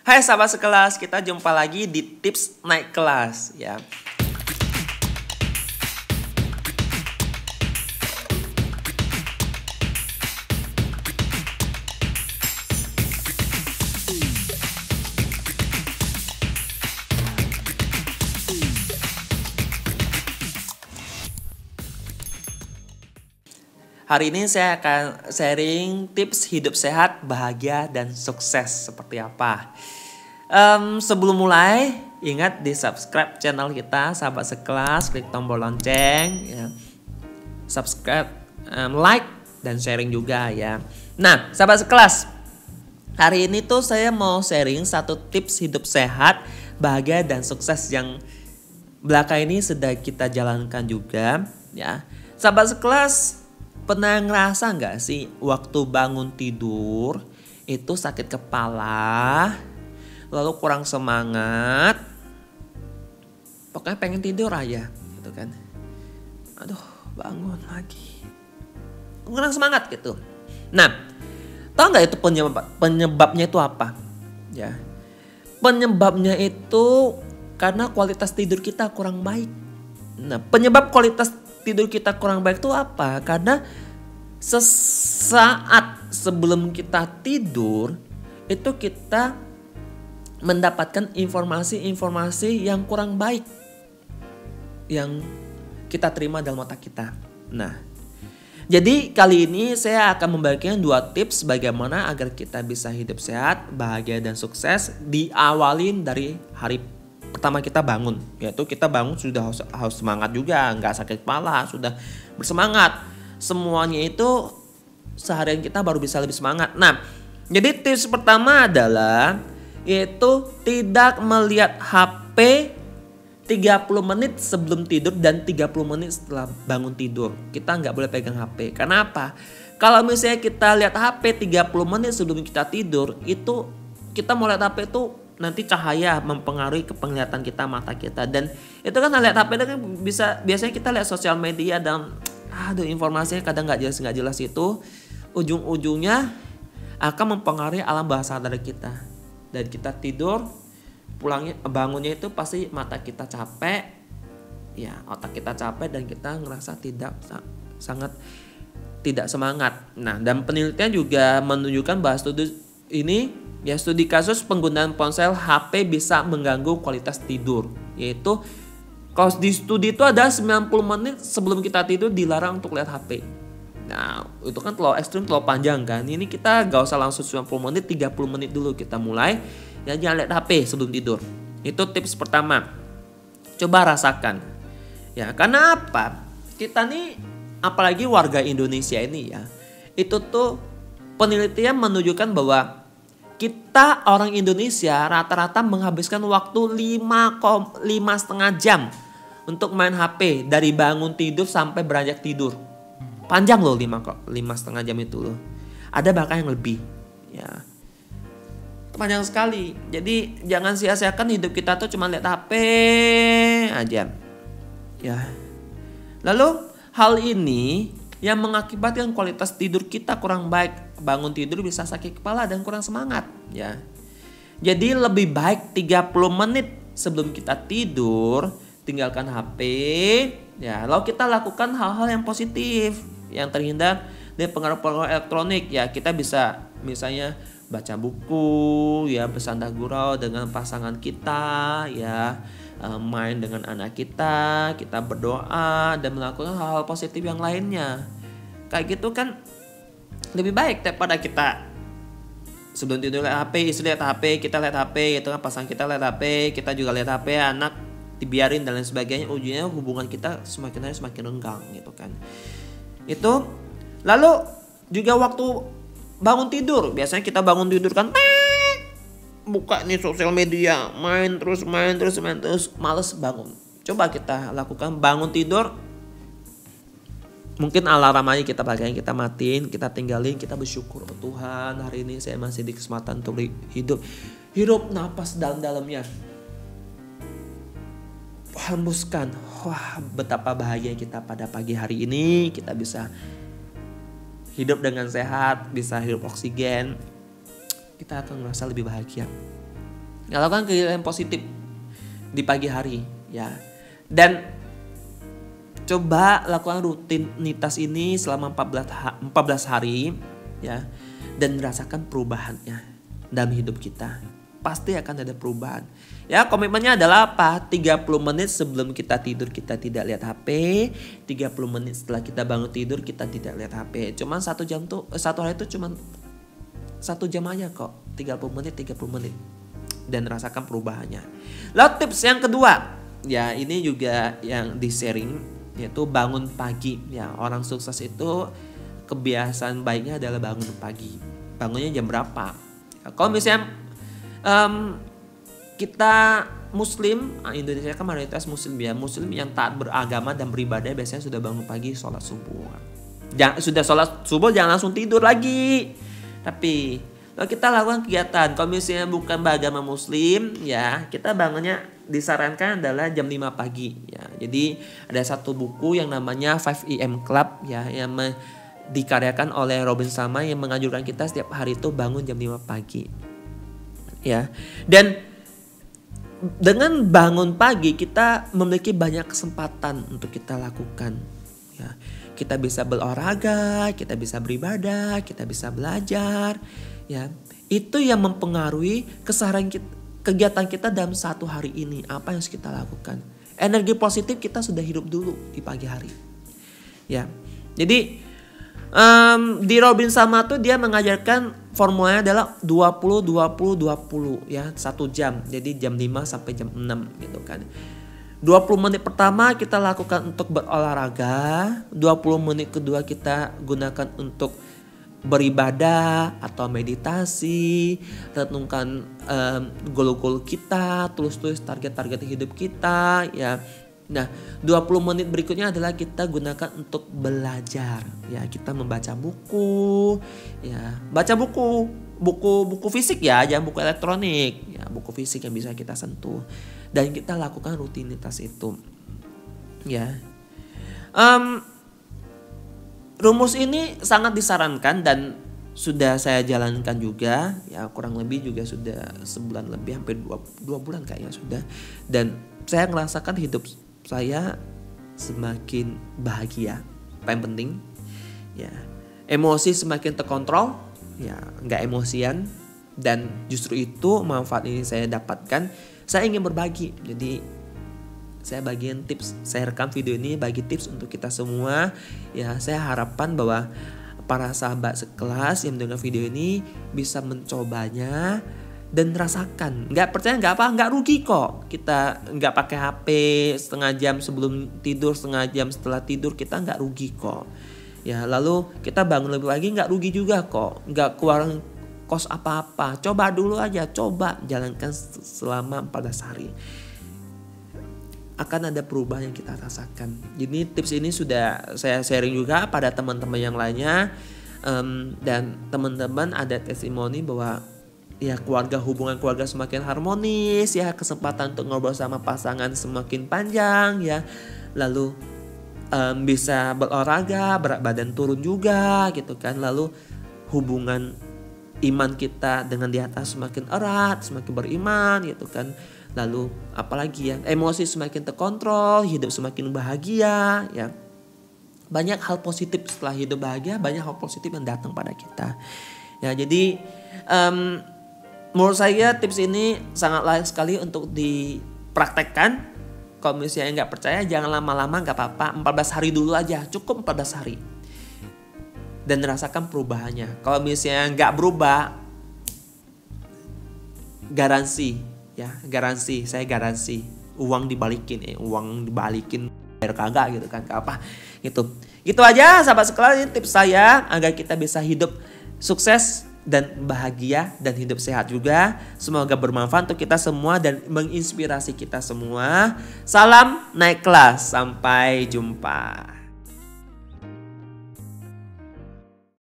Hai sahabat sekelas, kita jumpa lagi di tips naik kelas ya. Hari ini saya akan sharing tips hidup sehat, bahagia, dan sukses seperti apa. Sebelum mulai, ingat di subscribe channel kita, sahabat sekelas, klik tombol lonceng, ya. Subscribe, like, dan sharing juga ya. Nah, sahabat sekelas, hari ini tuh saya mau sharing satu tips hidup sehat, bahagia, dan sukses yang belakang ini sedang kita jalankan juga ya. Sahabat sekelas, pernah ngerasa nggak sih waktu bangun tidur itu sakit kepala, lalu kurang semangat, pokoknya pengen tidur aja gitu kan. Aduh, bangun lagi, kurang semangat gitu. Nah, tahu nggak itu penyebabnya itu apa? Ya, penyebabnya itu karena kualitas tidur kita kurang baik. Nah, penyebab kualitas tidur kita kurang baik itu apa? Karena sesaat sebelum kita tidur itu kita mendapatkan informasi-informasi yang kurang baik yang kita terima dalam otak kita. Nah, jadi kali ini saya akan membagikan 2 tips bagaimana agar kita bisa hidup sehat, bahagia, dan sukses. Diawalin dari hari pertama kita bangun, yaitu kita bangun sudah harus semangat juga, nggak sakit kepala, sudah bersemangat. Semuanya itu seharian kita baru bisa lebih semangat. Nah, jadi tips pertama adalah yaitu tidak melihat HP 30 menit sebelum tidur dan 30 menit setelah bangun tidur. Kita nggak boleh pegang HP. Karena apa? Kalau misalnya kita lihat HP 30 menit sebelum kita tidur, itu kita mau lihat HP itu nanti cahaya mempengaruhi ke penglihatan kita, mata kita. Dan itu kan lihat HP itu kan biasanya kita lihat sosial media dan informasinya kadang nggak jelas itu ujung-ujungnya akan mempengaruhi alam bawah sadar kita. Dan kita tidur, bangunnya itu pasti mata kita capek, ya otak kita capek dan kita ngerasa sangat tidak semangat. Nah, dan penelitian juga menunjukkan bahwa studi kasus penggunaan ponsel HP bisa mengganggu kualitas tidur. Yaitu kalau di studi itu ada 90 menit sebelum kita tidur dilarang untuk lihat HP. Nah, itu kan terlalu ekstrim, terlalu panjang kan. Ini kita gak usah langsung 90 menit, 30 menit dulu kita mulai. Ya, jangan lihat HP sebelum tidur. Itu tips pertama. Coba rasakan. Ya, karena apa? Kita nih, apalagi warga Indonesia ini ya, itu tuh penelitian menunjukkan bahwa kita orang Indonesia rata-rata menghabiskan waktu 5,5 jam untuk main HP dari bangun tidur sampai beranjak tidur. Panjang loh 5,5 jam itu loh. Ada bahkan yang lebih. Ya, panjang sekali. Jadi jangan sia-siakan hidup kita tuh cuma lihat HP aja. Ya. Lalu hal ini yang mengakibatkan kualitas tidur kita kurang baik. Bangun tidur bisa sakit kepala dan kurang semangat ya. Jadi lebih baik 30 menit sebelum kita tidur tinggalkan HP ya. Lalu kita lakukan hal-hal yang positif yang terhindar dari pengaruh-pengaruh elektronik ya. Kita bisa misalnya baca buku ya, bersanda gurau dengan pasangan kita ya, main dengan anak kita berdoa dan melakukan hal-hal positif yang lainnya. Kayak gitu kan lebih baik daripada kita sebelum tidur lihat HP, istri lihat HP, kita lihat HP gitu kan, pasangan kita lihat HP, kita juga lihat HP, anak dibiarin dan lain sebagainya. Ujungnya hubungan kita semakin hari semakin renggang gitu kan. Itu lalu juga waktu bangun tidur, biasanya kita bangun tidur kan buka nih sosial media, main terus, males bangun. Coba kita lakukan bangun tidur, mungkin alarm aja kita pakai, kita matiin, kita tinggalin, kita bersyukur, oh Tuhan hari ini saya masih di kesempatan untuk hidup napas dalam-dalamnya, hembuskan. Wah, betapa bahagia kita pada pagi hari ini, kita bisa hidup dengan sehat, bisa hirup oksigen, kita akan merasa lebih bahagia. Lakukan kegiatan positif di pagi hari ya. Dan coba lakukan rutinitas ini selama 14 hari ya, dan rasakan perubahannya dalam hidup kita. Pasti akan ada perubahan. Ya, komitmennya adalah apa? 30 menit sebelum kita tidur kita tidak lihat HP, 30 menit setelah kita bangun tidur kita tidak lihat HP. Cuman satu hari itu cuman 1 jam aja kok. 30 menit. Dan rasakan perubahannya. Lalu tips yang kedua, ya ini juga yang di sharing, yaitu bangun pagi. Ya, orang sukses itu kebiasaan baiknya adalah bangun pagi. Bangunnya jam berapa? Ya, kalau misalnya kita Muslim, Indonesia kan mayoritas Muslim ya. Muslim yang taat beragama dan beribadah biasanya sudah bangun pagi, sholat subuh. Sudah sholat subuh jangan langsung tidur lagi. Tapi kalau kita lakukan kegiatan, kalau misalnya bukan beragama Muslim ya, kita bangunnya disarankan adalah jam 5 pagi ya. Jadi ada satu buku yang namanya 5 AM Club ya, yang dikaryakan oleh Robin Sharma yang menganjurkan kita setiap hari itu bangun jam 5 pagi. Ya. Dan dengan bangun pagi kita memiliki banyak kesempatan untuk kita lakukan ya. Kita bisa berolahraga, kita bisa beribadah, kita bisa belajar ya. Itu yang mempengaruhi keseharian kita, kegiatan kita dalam satu hari ini. Apa yang harus kita lakukan? Energi positif kita sudah hidup dulu di pagi hari. Ya. Jadi di Robin Sharma tuh dia mengajarkan formulanya adalah 20 ya, 1 jam. Jadi jam 5 sampai jam 6 gitu kan. 20 menit pertama kita lakukan untuk berolahraga, 20 menit kedua kita gunakan untuk beribadah atau meditasi, renungkan goal-goal kita, tulis target-target hidup kita ya. Nah, 20 menit berikutnya adalah kita gunakan untuk belajar. Ya, kita membaca buku, ya, baca buku fisik ya, jangan buku elektronik. Ya, buku fisik yang bisa kita sentuh. Dan kita lakukan rutinitas itu. Ya. Rumus ini sangat disarankan dan sudah saya jalankan juga. Ya, kurang lebih juga sudah sebulan lebih, hampir 2 bulan kayaknya sudah. Dan saya merasakan hidup saya semakin bahagia. Paling penting ya, emosi semakin terkontrol ya, nggak emosian. Dan justru itu manfaat ini saya dapatkan. Saya ingin berbagi, jadi saya bagian tips, saya rekam video ini bagi tips untuk kita semua ya. Saya harapkan bahwa para sahabat sekelas yang mendengar video ini bisa mencobanya dan rasakan. Nggak percaya nggak rugi kok. Kita nggak pakai HP setengah jam sebelum tidur, setengah jam setelah tidur, kita nggak rugi kok. Ya, lalu kita bangun lebih pagi nggak rugi juga kok. Nggak keluar kos apa-apa. Coba dulu aja, coba jalankan selama 14 hari. Akan ada perubahan yang kita rasakan. Jadi tips ini sudah saya sharing juga pada teman-teman yang lainnya. Dan teman-teman ada testimoni bahwa ya hubungan keluarga semakin harmonis ya, kesempatan untuk ngobrol sama pasangan semakin panjang ya, lalu bisa berolahraga, berat badan turun juga gitu kan, lalu hubungan iman kita dengan di atas semakin erat, semakin beriman gitu kan, lalu apalagi ya, emosi semakin terkontrol, hidup semakin bahagia ya. Banyak hal positif setelah hidup bahagia, banyak hal positif yang datang pada kita ya. Jadi menurut saya tips ini sangat layak sekali untuk dipraktekkan. Kalau misalnya nggak percaya jangan lama-lama, nggak apa-apa, 14 hari dulu aja, cukup 14 hari. Dan rasakan perubahannya. Kalau misalnya nggak berubah, saya garansi uang dibalikin bayar kagak gitu kan, gak apa gitu aja sahabat sekelas. Ini tips saya agar kita bisa hidup sukses dan bahagia dan hidup sehat juga. Semoga bermanfaat untuk kita semua dan menginspirasi kita semua. Salam naik kelas, sampai jumpa.